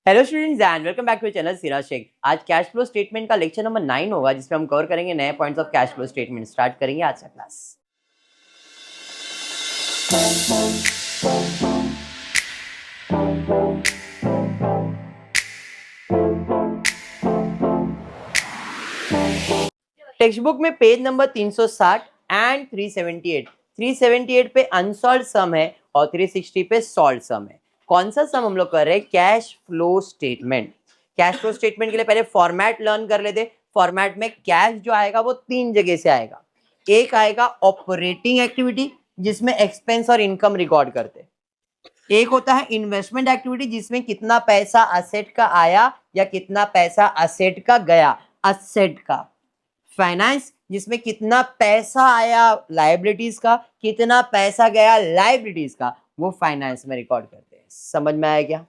Hello students and welcome back to channel Sira Shaikh. आज cash flow statement का lecture number 9 होगा, जिसमें हम कवर करेंगे नए points of cash flow statement. Start करेंगे आज का क्लास। टेक्स्ट बुक में पेज नंबर 360 एंड 378। 378 पे अनसॉल्व सम है और 360 पे सॉल्व सम है। कौन सा सम हम लोग कर रहे हैं? Cash flow statement. Cash flow statement के लिए पहले फॉर्मेट लर्न कर लेते। फॉर्मेट में कैश जो आएगा वो तीन जगह से आएगा। एक आएगा ऑपरेटिंग एक्टिविटी, जिसमें एक्सपेंस और इनकम रिकॉर्ड करते। एक होता है इन्वेस्टमेंट एक्टिविटी, जिसमें कितना पैसा असेट का आया या कितना पैसा असेट का गया, असेट का। फाइनेंस, जिसमें कितना पैसा आया लायबिलिटीज का, कितना पैसा गया लायबिलिटीज का, वो फाइनेंस में रिकॉर्ड करते हैं। समझ में आया क्या?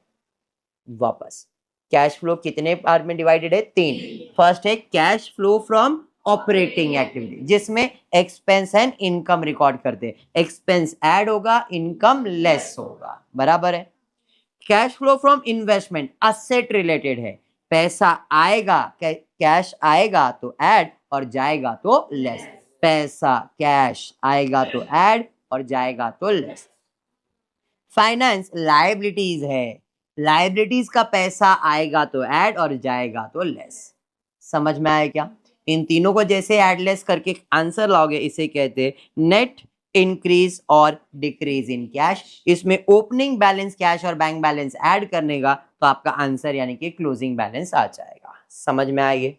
वापस कैश फ्लो कितने पार्ट में डिवाइडेड है? तीन। फर्स्ट है cash flow from operating activity, जिसमें एक्सपेंस एंड इनकम रिकॉर्ड करते हैं। एक्सपेंस ऐड होगा, इनकम लेस होगा, बराबर है। Cash flow from investment asset related है। पैसा आएगा, कैश आएगा तो ऐड और जाएगा तो लेस। पैसा कैश आएगा तो ऐड और जाएगा तो लेस। फाइनेंस लायबिलिटीज है। लायबिलिटीज का पैसा आएगा तो ऐड और जाएगा तो लेस। समझ में आया क्या? इन तीनों को जैसे ऐड लेस करके आंसर लाओगे, इसे कहते हैं नेट इंक्रीज और डिक्रीज इन कैश। इसमें ओपनिंग बैलेंस कैश और बैंक बैलेंस ऐड करने का तो आपका आंसर यानी कि क्लोजिंग बैलेंस आ जाएगा। समझ में आइए?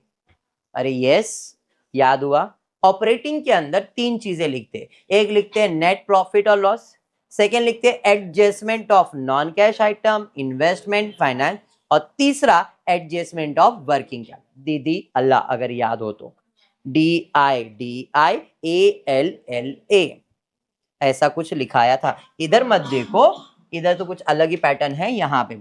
अरे यस, याद हुआ। ऑपरेटिंग के अंदर तीन चीजें लिखते हैं। एक लिखते हैं नेट प्रॉफिट और लॉस, सेकेंड लिखते हैं adjustment of non cash item, investment, finance, और तीसरा एडजस्टमेंट ऑफ वर्किंग कैपिटल। दीदी अल्लाह अगर याद हो तो DIDIALLA ऐसा कुछ लिखाया था। इधर मत देखो, इधर तो कुछ अलग ही पैटर्न है। यहाँ पे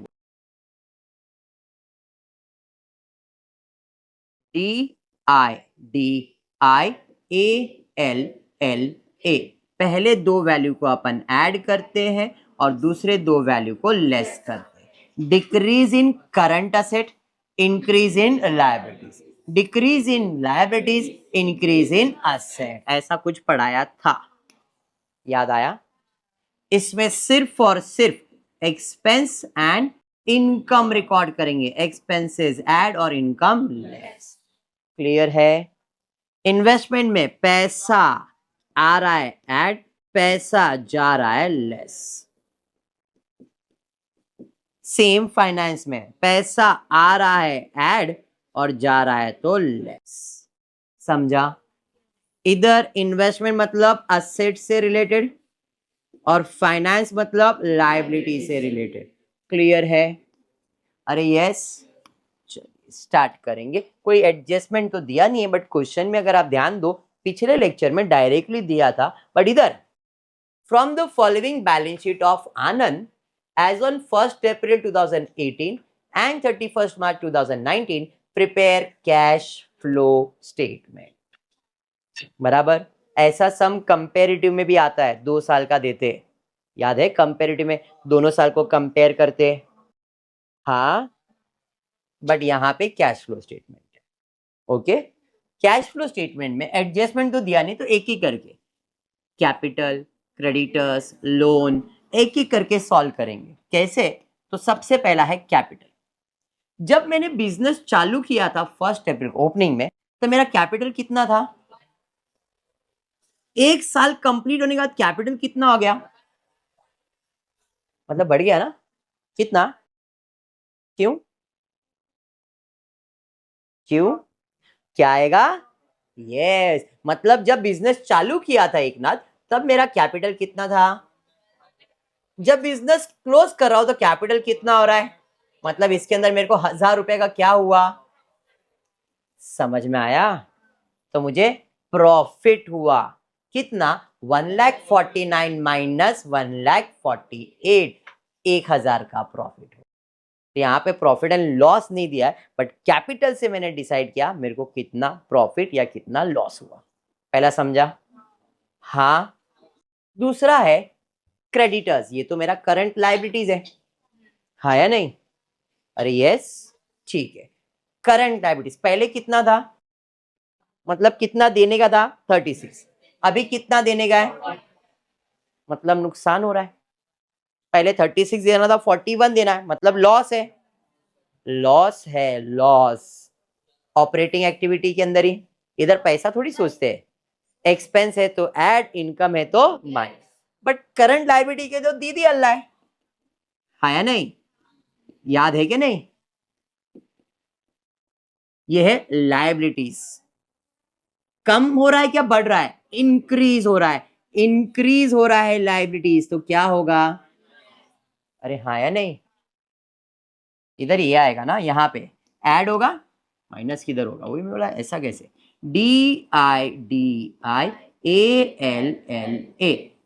DIDIALLA, पहले दो वैल्यू को अपन ऐड करते हैं और दूसरे दो वैल्यू को लेस करते हैं। Decrease in current asset, increase in liabilities. Decrease in liabilities, increase in asset, ऐसा कुछ पढ़ाया था, याद आया? इसमें सिर्फ और सिर्फ एक्सपेंस एंड इनकम रिकॉर्ड करेंगे। एक्सपेंसेस ऐड और इनकम लेस। क्लियर है? इन्वेस्टमेंट में पैसा आ रहा है ऐड, पैसा जा रहा है लेस। सेम फाइनेंस में पैसा आ रहा है ऐड और जा रहा है तो लेस। समझा? इधर इन्वेस्टमेंट मतलब असेट से रिलेटेड और फाइनेंस मतलब लायबिलिटी से रिलेटेड। क्लियर है? अरे यस, चलिए स्टार्ट करेंगे। कोई एडजस्टमेंट तो दिया नहीं है, बट क्वेश्चन में अगर आप ध्यान दो, पिछले लेक्चर में डायरेक्टली दिया था, बट इधर from the following balance sheet of Anand as on 1 April 2018 and 31 March 2019 prepare cash flow statement. बराबर। ऐसा सम कंपेरेटिव में भी आता है, 2 साल का देते हैं। याद है? कंपेरेटिव में दोनों साल को कंपेयर करते हैं। हाँ, बट यहाँ पे कैश फ्लो स्टेटमेंट है। ओके, कैश फ्लो स्टेटमेंट में एडजस्टमेंट तो दिया नहीं, तो एक ही करके कैपिटल, क्रेडिटर्स, लोन, एक एक करके सॉल्व करेंगे। कैसे? तो सबसे पहला है कैपिटल। जब मैंने बिजनेस चालू किया था 1 अप्रैल ओपनिंग में, तो मेरा कैपिटल कितना था? एक साल कंप्लीट होने के बाद कैपिटल कितना हो गया? मतलब बढ़ गया ना? कितना? क्यों? क्यों? क्या आएगा? यस, मतलब जब बिजनेस चालू किया था एक नाथ, तब मेरा कैपिटल कितना था? जब बिजनेस क्लोज कर रहा हो तो कैपिटल कितना हो रहा है? मतलब इसके अंदर मेरे को 1000 रुपए का क्या हुआ? समझ में आया? तो मुझे प्रॉफिट हुआ। कितना? 1,49,000 माइनस 1,48,000, 1000 का प्रॉफिट हुआ। तो यहाँ पे प्रॉफिट एंड लॉस नहीं दिया है, बट कैपिटल से मैंने डिसाइड किया मेरे को कितना प्रॉफिट या कितना लॉस हुआ। पहला समझा? हाँ। दूसरा है क्रेडिटर्स। ये तो मेरा करंट लायबिलिटीज है, हाँ या नहीं? अरे यस, ठीक है। करंट लायबिलिटीज पहले कितना था, मतलब कितना देने का था 36, अभी कितना देने का है, मतलब नुकसान हो रहा है। पहले 36 देना था, 41 देना है, मतलब लॉस है। लॉस है, लॉस ऑपरेटिंग एक्टिविटी के अंदर ही। इधर पैसा थोड़ी सोचते हैं, एक्सपेंस है तो ऐड, इनकम है तो माइनस। बट करंट लायबिलिटी के तो दीदी अल्लाह है या नहीं, याद है कि नहीं? ये है लायबिलिटीज। कम हो रहा है क्या बढ़ रहा है, इंक्रीज हो रहा है, इंक्रीज हो रहा है लायबिलिटीज, तो क्या होगा, अरे हाँ या नहीं, इधर ये आएगा ना, यहाँ पे ऐड होगा, माइनस किधर होगा, वही मैं बोला ऐसा कैसे, DIDIALLA,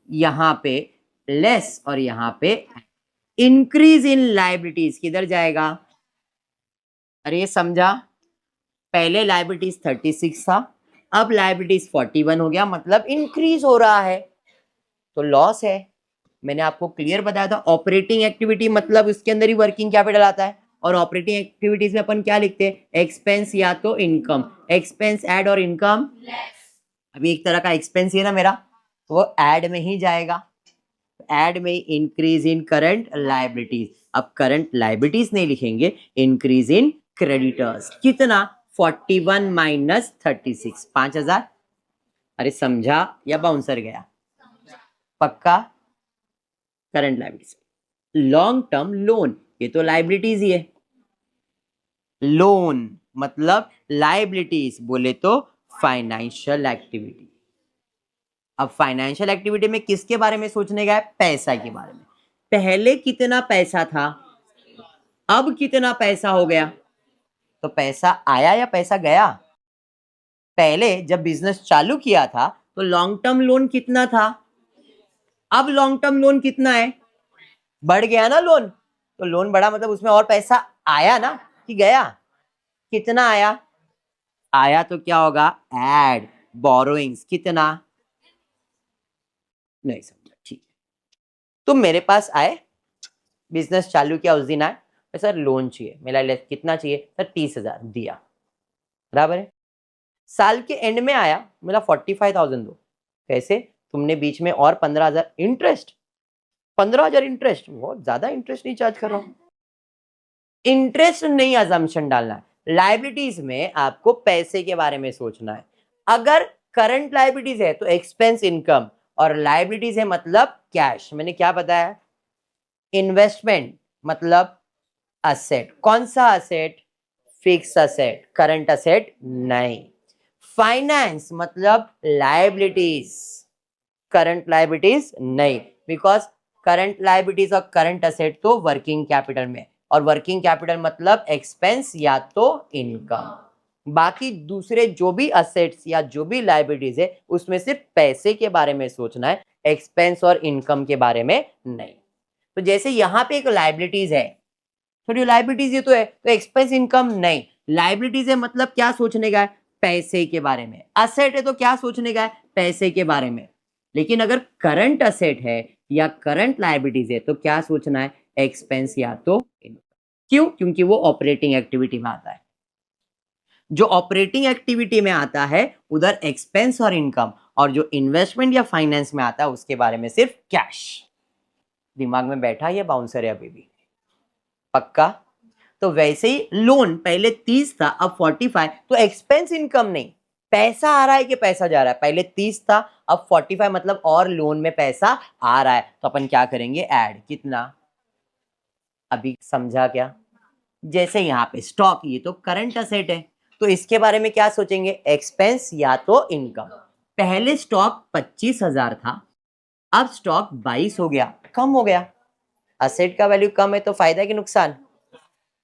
यहाँ पे लेस और यहाँ पे इंक्रीज इन लायबिलिटीज किधर जाएगा, अरे ये समझा, पहले लायबिलिटीज 36 था, अब लायबिलिटीज 41 हो गया, मतलब इंक्रीज हो रहा है, तो लॉस है। मैंने आपको क्लियर बताया था, ऑपरेटिंग एक्टिविटी मतलब उसके अंदर ही वर्किंग कैपिटल आता है, और ऑपरेटिंग एक्टिविटीज में अपन क्या लिखते हैं, एक्सपेंस या तो इनकम, एक्सपेंस ऐड और इनकम, अभी एक तरह का एक्सपेंस ही है ना मेरा, तो वो ऐड में ही जाएगा, ऐड में इंक्रीज इन करंट लायबिलिटीज। अब करंट लायबिलिटीज नहीं लिखेंगे, इंक्रीज इन क्रेडिटर्स, कितना 41 माइनस 36, 5000, अरे समझा या बाउंसर गया, पक्का। Current liabilities, long term loan, ये तो लायबिलिटीज ही है, लोन मतलब लायबिलिटीज बोले तो फाइनेंशियल एक्टिविटी। अब फाइनेंशियल एक्टिविटी में किसके बारे में सोचने का है, पैसा के बारे में। पहले कितना पैसा था, अब कितना पैसा हो गया, तो पैसा आया या पैसा गया, पहले जब बिजनेस चालू किया था तो लॉन्ग टर्म लोन कितना था, अब लॉन्ग टर्म लोन कितना है, बढ़ गया ना लोन, तो लोन बढ़ा मतलब उसमें और पैसा आया ना कि गया, कितना आया, आया तो क्या होगा, ऐड बोरोइंग्स, कितना, नहीं समझा, ठीक है। तुम मेरे पास आए, बिजनेस चालू किया, उस दिन आए, सर लोन चाहिए, मेरा कितना चाहिए सर, 30,000 दिया, बराबर है। साल के एंड में आया, मेरा 45,000 दो, कैसे, तुमने बीच में और 15,000 इंटरेस्ट, 15,000 इंटरेस्ट, बहुत ज्यादा इंटरेस्ट नहीं चार्ज कर रहा हूं, इंटरेस्ट नहीं अजम्पशन डालना है। लायबिलिटीज में आपको पैसे के बारे में सोचना है, अगर करंट लायबिलिटीज है तो एक्सपेंस इनकम, और लायबिलिटीज है मतलब कैश, मैंने क्या बताया, इन्वेस्टमेंट मतलब असेट, कौन सा asset, fix asset, current asset नहीं। फाइनेंस मतलब लायबिलिटीज, करंट लायबिलिटीज नहीं, बिकॉज करंट लायबिलिटीज और करंट असेट तो वर्किंग कैपिटल में, और वर्किंग कैपिटल मतलब एक्सपेंस या तो इनकम। बाकी दूसरे जो भी असेट्स या जो भी लायबिलिटीज है उसमें सिर्फ पैसे के बारे में सोचना है, एक्सपेंस और इनकम के बारे में नहीं। तो जैसे यहाँ पे एक लायबिलिटीज है, थोड़ी लायबिलिटीज ये तो है, तो एक्सपेंस इनकम नहीं, लायबिलिटीज है मतलब क्या सोचने का है, पैसे के बारे में, असेट है तो क्या सोचने का है, पैसे के बारे में। लेकिन अगर करंट असेट है या करंट लायबिलिटीज है तो क्या सोचना है, एक्सपेंस या तो इनकम। क्यों, क्योंकि वो ऑपरेटिंग एक्टिविटी में आता है, जो ऑपरेटिंग एक्टिविटी में आता है उधर एक्सपेंस और इनकम, और जो इन्वेस्टमेंट या फाइनेंस में आता है उसके बारे में सिर्फ कैश। दिमाग में बैठा या बाउंसर है अभी भी, पक्का। तो वैसे ही लोन पहले 30 था, अब 45, तो एक्सपेंस इनकम नहीं, पैसा आ रहा है कि पैसा जा रहा है, पहले 30 था अब 45, मतलब और लोन में पैसा आ रहा है, तो अपन क्या करेंगे, ऐड, कितना, अभी समझा क्या। जैसे यहाँ पे स्टॉक, ये तो करंट असेट है, तो इसके बारे में क्या सोचेंगे, एक्सपेंस या तो इनकम। पहले स्टॉक 25,000 था, अब स्टॉक 22 हो गया, कम हो गया, असेट का वैल्यू कम है तो फायदा है कि नुकसान,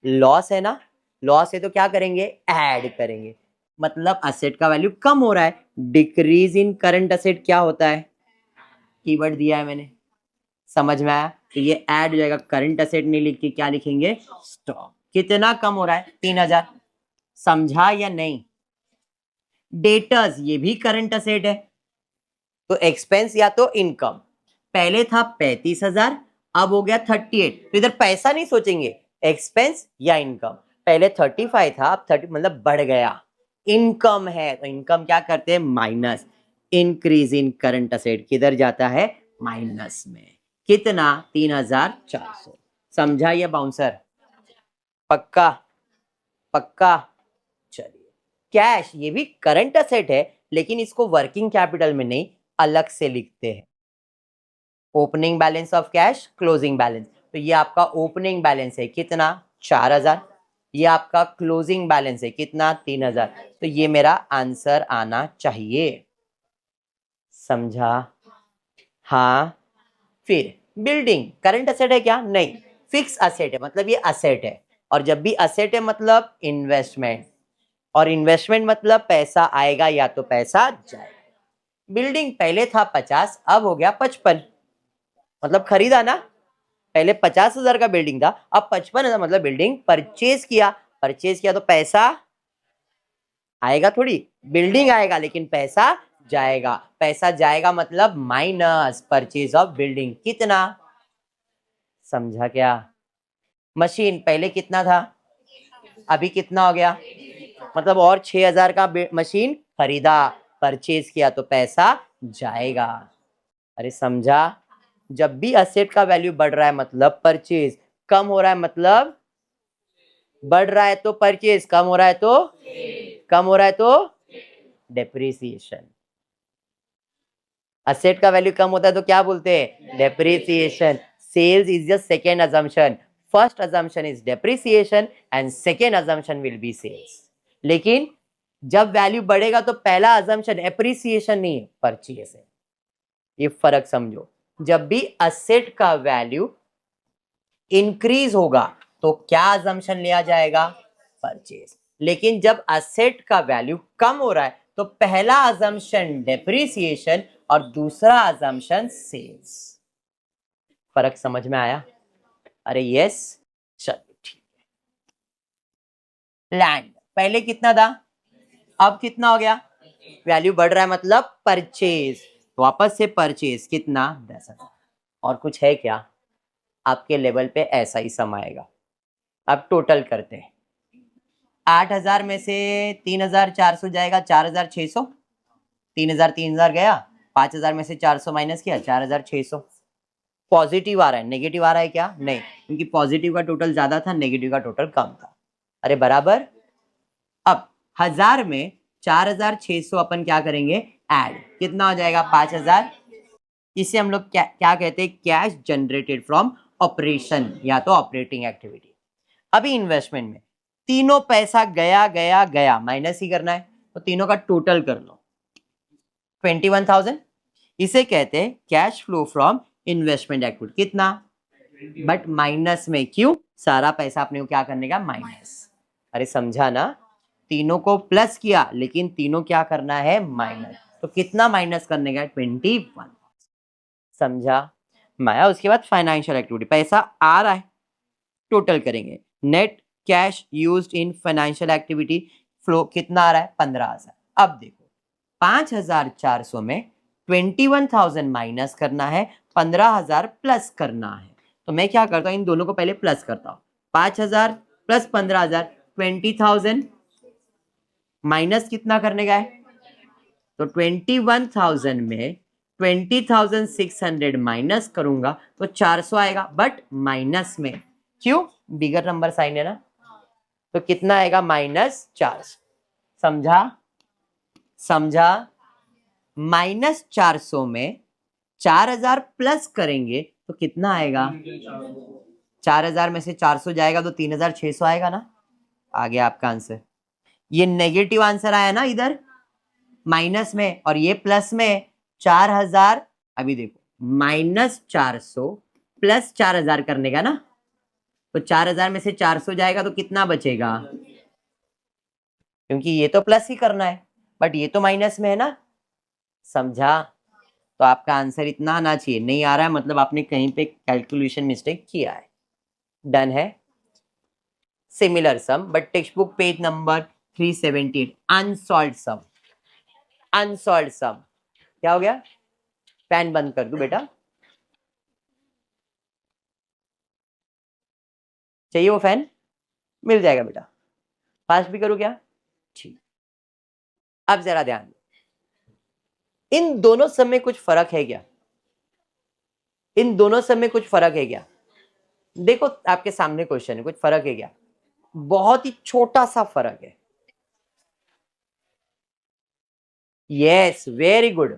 लॉस है ना, लॉस है तो क्या करेंगे, ऐड करेंगे, मतलब असेट का वैल्यू कम हो रहा है। डिक्रीज इन करंट असेट क्या होता है, कीवर्ड दिया है मैंने, समझ में आया, तो ये ऐड हो जाएगा, करंट असेट नहीं लिख के क्या लिखेंगे, स्टॉक। कितना कम हो रहा है, 3,000, समझा या नहीं। डेटर्स ये भी करंट असेट है, तो एक्सपेंस या तो इनकम, पहले था 35,000 अब हो गया 38, तो इधर पैसा नहीं सोचेंगे, एक्सपेंस या इनकम। पहले 35 था, अब 30 मतलब बढ़ गया। इनकम है तो इनकम क्या करते हैं, minus. Increase in current asset किधर जाता है, माइनस में। कितना, 3400। समझा ये बाउंसर, पक्का पक्का। चलिए, कैश ये भी करंट असेट है, लेकिन इसको वर्किंग कैपिटल में नहीं, अलग से लिखते हैं। Opening balance of cash, closing balance. तो ये आपका ओपनिंग बैलेंस है कितना, 4000। ये आपका क्लोजिंग बैलेंस है कितना, 3000। तो ये मेरा आंसर आना चाहिए। समझा, हाँ। फिर बिल्डिंग करंट असेट है क्या, नहीं, फिक्स असेट है, मतलब ये असेट है। और जब भी असेट है मतलब इन्वेस्टमेंट, और इन्वेस्टमेंट मतलब पैसा आएगा या तो पैसा जाएगा। बिल्डिंग पहले था 50, अब हो गया 55, मतलब खरीदा ना। पहले 50,000 का बिल्डिंग था, अब 55,000, मतलब बिल्डिंग परचेज किया। परचेज किया तो पैसा आएगा थोड़ी, बिल्डिंग आएगा लेकिन पैसा जाएगा। पैसा जाएगा मतलब माइनस परचेज ऑफ बिल्डिंग, कितना। समझा क्या। मशीन पहले कितना था, अभी कितना हो गया, मतलब और 6,000 का मशीन खरीदा, परचेज किया तो पैसा जाएगा। अरे समझा, जब भी असेट का वैल्यू बढ़ रहा है मतलब परचेज, कम हो रहा है मतलब, बढ़ रहा है तो परचेज, कम हो रहा है तो, कम हो रहा है तो डेप्रिसिएशन। असेट का वैल्यू कम होता है तो क्या बोलते हैं, depreciation. Sales is the second assumption, first assumption is depreciation and second assumption will be sales. लेकिन जब वैल्यू बढ़ेगा तो पहला अजम्पशन एप्रिसिएशन नहीं है, परचेज है। ये फर्क समझो। जब भी असेट का वैल्यू इंक्रीज होगा तो क्या अजम्पशन लिया जाएगा, परचेज। लेकिन जब असेट का वैल्यू कम हो रहा है तो पहला अजम्पशन डेप्रिसिएशन और दूसरा अजम्पशन सेल्स। फर्क समझ में आया, अरे यस। चलो ठीक। लैंड पहले कितना था, अब कितना हो गया, वैल्यू बढ़ रहा है मतलब परचेज, वापस से परचेज कितना, 10,000। और कुछ है क्या, आपके लेवल पे ऐसा ही सम आएगा। अब टोटल करते हैं, 8,000 में से 3,400 जाएगा, 4,600। 3,000 3,000 गया, 5,000 में से 400 माइनस किया, 4,600। पॉजिटिव आ रहा है, नेगेटिव आ रहा है क्या, नहीं, क्योंकि पॉजिटिव का टोटल ज्यादा था, नेगेटिव का टोटल कम था। अरे बराबर। अब 1000 में 4,600 अपन क्या करेंगे, ऐड, कितना हो जाएगा, 5,000। इसे हम लोग क्या क्या कहते हैं, कैश जनरेटेड फ्रॉम ऑपरेशन या तो ऑपरेटिंग एक्टिविटी। अभी इन्वेस्टमेंट में तीनों पैसा गया गया गया, माइनस ही करना है, तो तीनों का टोटल कर लो, 21,000। इसे कहते हैं cash flow from investment activity, कितना, बट माइनस में, क्यों, सारा पैसा अपने को क्या करने का, माइनस। अरे समझा ना, तीनों को प्लस किया लेकिन तीनों क्या करना है, माइनस। तो कितना माइनस करने का, 21। समझा माया। उसके बाद फाइनेंशियल एक्टिविटी, पैसा आ रहा है, टोटल करेंगे। Net cash used in financial activity flow कितना आ रहा है, 15,000। अब देखो 5,400 में 21,000 माइनस करना है, 15,000 प्लस करना है। तो मैं क्या करता हूं, इन दोनों को पहले प्लस करता हूं, 5,000 प्लस 15,000, 20,000 माइनस कितना करने का है, तो 21,000 में 20,600 माइनस करूंगा तो 400 आएगा, बट माइनस में, क्यों, बिगर नंबर साइन है ना, तो कितना आएगा, -400। समझा, समझा। -400 में 4,000 प्लस करेंगे तो कितना आएगा, 4,000 में से 400 जाएगा तो 3,600 आएगा ना। आ गया आपका आंसर। ये नेगेटिव आंसर आया ना इधर माइनस में, और ये प्लस में, 4,000। अभी देखो -400 प्लस 4,000 करने का ना, तो 4,000 में से 400 जाएगा तो कितना बचेगा, क्योंकि ये तो प्लस ही करना है बट ये तो माइनस में है ना। समझा, तो आपका आंसर इतना आना चाहिए, नहीं आ रहा है मतलब आपने कहीं पे कैलकुलेशन मिस्टेक किया है। डन है। Similar sum but text book page number 378, unsolved sum. Unsolved sum क्या हो गया, फैन बंद कर दूं बेटा, चाहिए वो फैन? मिल जाएगा बेटा। फास्ट भी करूँ क्या? ठीक। अब जरा ध्यान दो, इन दोनों सब में कुछ फर्क है क्या? इन दोनों सब में कुछ फर्क है क्या? देखो आपके सामने क्वेश्चन है, कुछ फर्क है क्या? बहुत ही छोटा सा फर्क है। Yes, very good.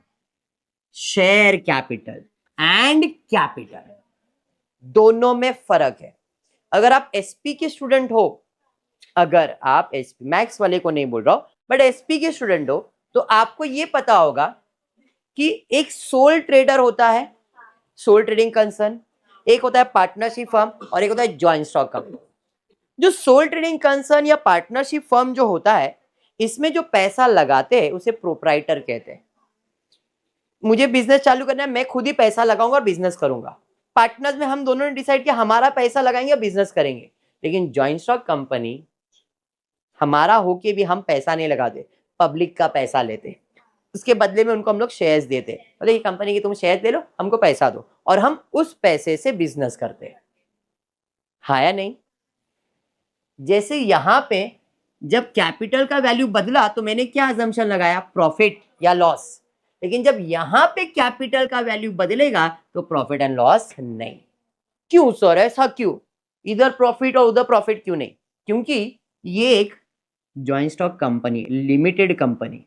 Share capital and capital दोनों में फर्क है। अगर आप एसपी के स्टूडेंट हो, अगर आप एसपी मैथ्स वाले को नहीं बोल रहा हूं, बट एसपी के स्टूडेंट हो, तो आपको ये पता होगा कि एक सोल ट्रेडर होता है, सोल ट्रेडिंग कंसर्न, एक होता है पार्टनरशिप फर्म और एक होता है जॉइंट स्टॉक कंपनी। जो सोल ट्रेडिंग कंसर्न या पार्टनरशिप फर्म जो होता है, इसमें जो पैसा लगाते हैं उसे प्रोप्राइटर कहते हैं। मुझे बिजनेस चालू करना है, मैं खुद ही पैसा लगाऊंगा और बिजनेस करूंगा। पार्टनर्स में हम दोनों ने डिसाइड किया हमारा पैसा लगाएंगे और बिजनेस करेंगे। लेकिन जॉइंट स्टॉक कंपनी हमारा होके भी हम पैसा नहीं लगाते, पब्लिक का पैसा लेते, उसके बदले में उनको हम लोग शेयर्स देते। बोले ये कंपनी की तुम शेयर ले लो, हमको पैसा दो, और हम उस पैसे से बिजनेस करते। हाँ या नहीं? जैसे यहां पे जब कैपिटल का वैल्यू बदला तो मैंने क्या अजम्पशन लगाया? प्रॉफिट या लॉस। लेकिन जब यहां पे कैपिटल का वैल्यू बदलेगा तो प्रॉफिट एंड लॉस नहीं। क्यों सर, ऐसा क्यों? इधर प्रॉफिट और उधर प्रॉफिट क्यों नहीं? क्योंकि ये एक joint stock company, limited company,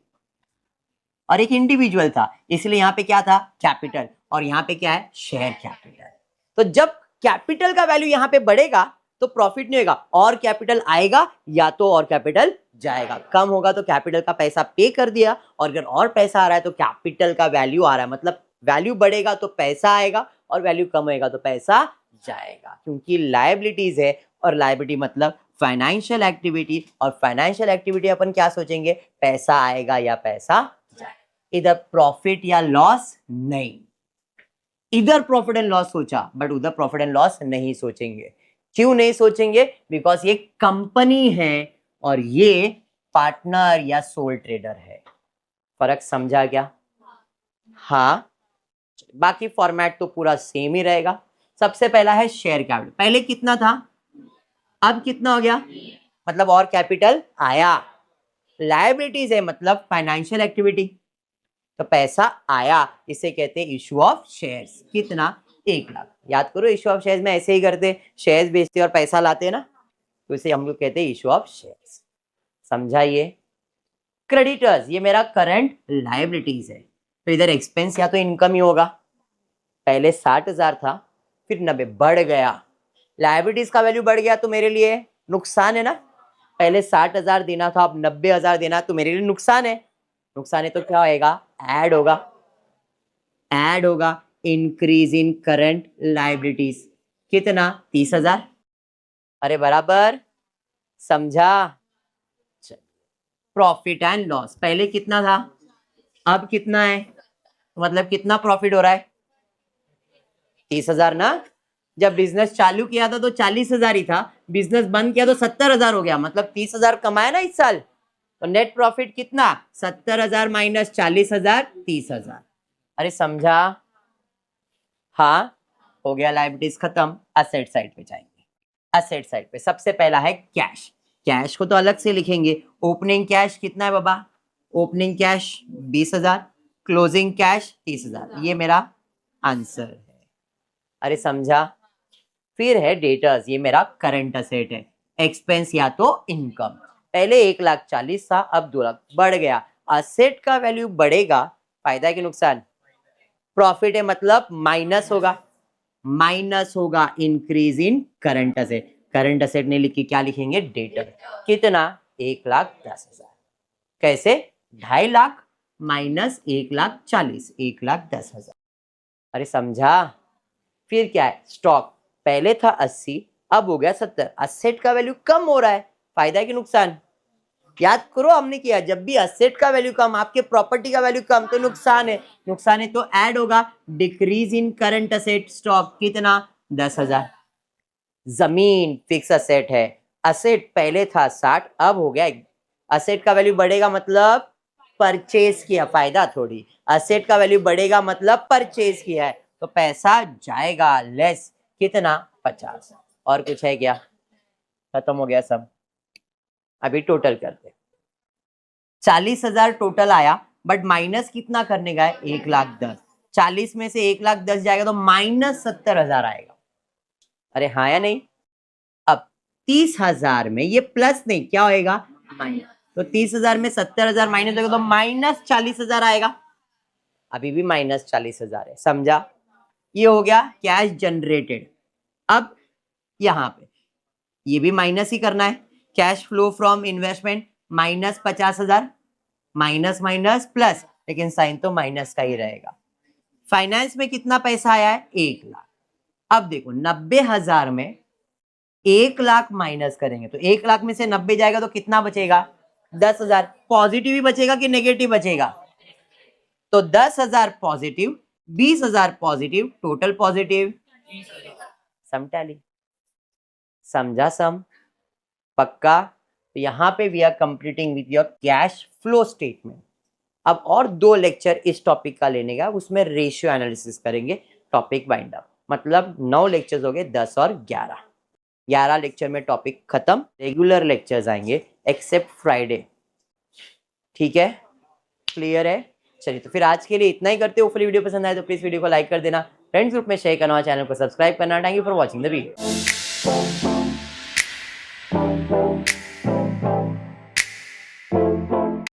और एक इंडिविजुअल था, इसलिए यहां पे क्या था? कैपिटल, और यहां पे क्या है? Share capital. तो जब कैपिटल का वैल्यू यहां पे बढ़ेगा तो प्रॉफिट नहीं होगा, और कैपिटल आएगा या तो और कैपिटल जाएगा। कम होगा तो कैपिटल का पैसा पे कर दिया, और अगर और पैसा आ रहा है तो कैपिटल का वैल्यू आ रहा है, मतलब वैल्यू बढ़ेगा तो पैसा आएगा और वैल्यू कम होगा तो पैसा जाएगा। क्योंकि लायबिलिटीज है, और लायबिलिटी मतलब फाइनेंशियल एक्टिविटी, और फाइनेंशियल एक्टिविटी अपन क्या सोचेंगे? पैसा आएगा या पैसा जाएगा। इधर प्रॉफिट या लॉस नहीं, इधर प्रॉफिट एंड लॉस सोचा बट उधर प्रॉफिट एंड लॉस नहीं सोचेंगे। क्यों नहीं सोचेंगे? बिकॉज ये कंपनी है और ये पार्टनर या सोल ट्रेडर है। फर्क समझा क्या? हाँ, बाकी फॉर्मेट तो पूरा सेम ही रहेगा। सबसे पहला है शेयर कैपिटल, पहले कितना था, अब कितना हो गया, मतलब और कैपिटल आया। लायबिलिटीज है मतलब फाइनेंशियल एक्टिविटी, तो पैसा आया, इसे कहते हैं इशू ऑफ शेयर्स। कितना? 1 लाख। याद करो, इशू ऑफ शेयर्स में ऐसे ही करते, शेयर्स बेचते और पैसा लाते ना, तो इसे हम लोग कहते हैं इशू ऑफ शेयर्स। समझाइए। क्रेडिटर्स, ये मेरा करंट लायबिलिटीज है, तो इधर एक्सपेंस या तो इनकम ही होगा। पहले 60,000 था, फिर 90 बढ़ गया, लायबिलिटीज का वैल्यू बढ़ गया तो मेरे लिए नुकसान है ना। पहले 60,000 देना था, अब 90,000 देना, तो मेरे लिए नुकसान है। नुकसान है तो क्या होएगा? ऐड होगा, ऐड होगा, इंक्रीज इन करंट लायबिलिटीज। कितना? 30,000। अरे बराबर, समझा? प्रॉफिट एंड लॉस, पहले कितना था, अब कितना है, मतलब कितना प्रॉफिट हो रहा है? 30,000 ना। जब बिजनेस चालू किया था तो 40,000 ही था, बिजनेस बंद किया तो 70,000 हो गया, मतलब 30,000 कमाया ना इस साल। तो नेट प्रॉफिट कितना? 70,000 माइनस 40,000, 30,000। अरे समझा? हाँ, हो गया। लायबिलिटीज खत्म, असेट साइड पे जाएंगे। असेट साइड पे सबसे पहला है कैश। कैश को तो अलग से लिखेंगे। ओपनिंग कैश कितना है बाबा? ओपनिंग कैश 20,000, क्लोजिंग कैश 30,000, ये मेरा आंसर है। अरे समझा? फिर है डेटर्स, ये मेरा करंट असेट है। एक्सपेंस या तो इनकम, पहले 1,40,000 था, अब 2,00,000 बढ़ गया। असेट का वैल्यू बढ़ेगा, फायदा है कि नुकसान? प्रॉफिट है मतलब माइनस होगा, माइनस होगा increase in current asset. Current asset ने लिखी, क्या लिखेंगे? डेटर। कितना? 1,10,000। कैसे? 2.5 लाख माइनस 1,40,000, 1,10,000। अरे समझा? फिर क्या है? स्टॉक, पहले था 80, अब हो गया 70। असेट का वैल्यू कम हो रहा है, फायदा है कि नुकसान? याद करो, हमने किया जब भी असेट का वैल्यू कम, आपके प्रॉपर्टी का वैल्यू कम, तो नुकसान है। नुकसान है तो ऐड होगा, decrease in current asset stock. कितना? 10,000। जमीन फिक्स असेट है, असेट पहले था 60, अब हो गया, असेट का वैल्यू बढ़ेगा मतलब परचेज किया, फायदा थोड़ी। असेट का वैल्यू बढ़ेगा मतलब परचेज किया है, तो पैसा जाएगा लेस। कितना? 50। और कुछ है क्या? खत्म हो गया सब। अभी टोटल करते, 40,000 टोटल आया, बट माइनस कितना करने का है, 1,10,000। 40 में से 1,10,000 जाएगा तो माइनस 70,000 आएगा। अरे हाँ या नहीं? अब 30,000 में ये प्लस नहीं, क्या होएगा, माइनस। तो 30,000 में 70,000 माइनस होगा तो माइनस 40,000 आएगा। अभी भी माइनस 40,000 है, समझा? ये हो गया कैश जनरेटेड। अब यहां पे ये भी माइनस ही करना है। Cash flow from investment minus 50,000, minus minus plus, लेकिन साइन तो माइनस का ही रहेगा। फाइनेंस में कितना पैसा आया है, 1,00,000। अब देखो 90,000 में 1,00,000 माइनस करेंगे तो 1,00,000 में से 90 जाएगा तो कितना बचेगा, 10,000। पॉजिटिव ही बचेगा कि नेगेटिव बचेगा, तो 10,000 positive, 20,000 positive, total positive. Sum tally, समझा सम? पक्का? तो यहां पे we are completing with your cash flow statement. अब और 2 लेक्चर इस टॉपिक का लेने का, उसमें रेशियो एनालिसिस करेंगे, टॉपिक वाइंड अप। मतलब 9 लेक्चर्स हो गए, 10 और 11 लेक्चर में टॉपिक खत्म। रेगुलर लेक्चर्स आएंगे एक्सेप्ट फ्राइडे, ठीक है? क्लियर है? चलिए, तो फिर आज के लिए इतना ही करते हो। फिर वीडियो पसंद आए तो प्लीज वीडियो को लाइक कर देना, फ्रेंड्स ग्रुप में शेयर करना, चैनल को सब्सक्राइब करना। Thank you for watching the video.